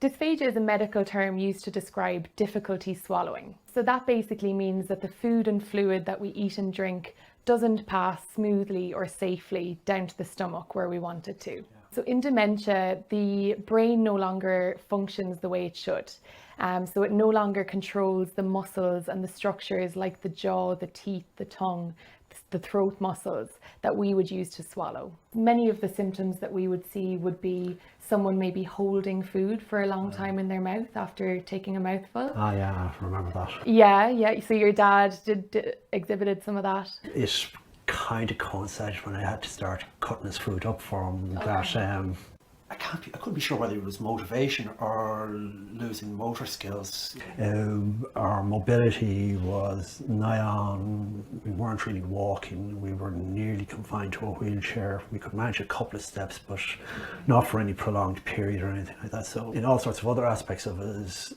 Dysphagia is a medical term used to describe difficulty swallowing. So that basically means that the food and fluid that we eat and drink doesn't pass smoothly or safely down to the stomach where we want it to. So in dementia, the brain no longer functions the way it should. So it no longer controls the muscles and the structures like the jaw, the teeth, the tongue, the throat muscles that we would use to swallow. Many of the symptoms that we would see would be someone maybe holding food for a long time in their mouth after taking a mouthful. Ah, yeah, I remember that. Yeah. So your dad exhibited some of that? It kind of coincided when I had to start cutting his food up for him. That I couldn't be sure whether it was motivation or losing motor skills. Our mobility was nigh on. We weren't really walking. We were nearly confined to a wheelchair. We could manage a couple of steps, but not for any prolonged period or anything like that. So in all sorts of other aspects of his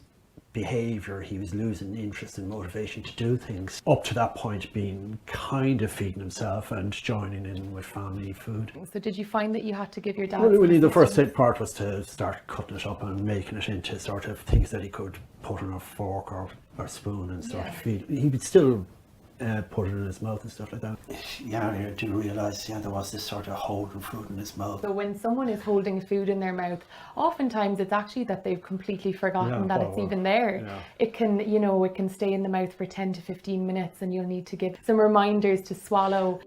behaviour, he was losing interest and motivation to do things. Up to that point, being kind of feeding himself and joining in with family food. So did you find that you had to give your dad? Well, really, the first part was to start cutting it up and making it into sort of things that he could put on a fork or spoon and sort of feed. He would still put it in his mouth and stuff like that. Yeah, I didn't realise there was this sort of holding food in his mouth. So when someone is holding food in their mouth, oftentimes it's actually that they've completely forgotten that it's even there. Yeah. It can, it can stay in the mouth for 10 to 15 minutes and you'll need to give some reminders to swallow.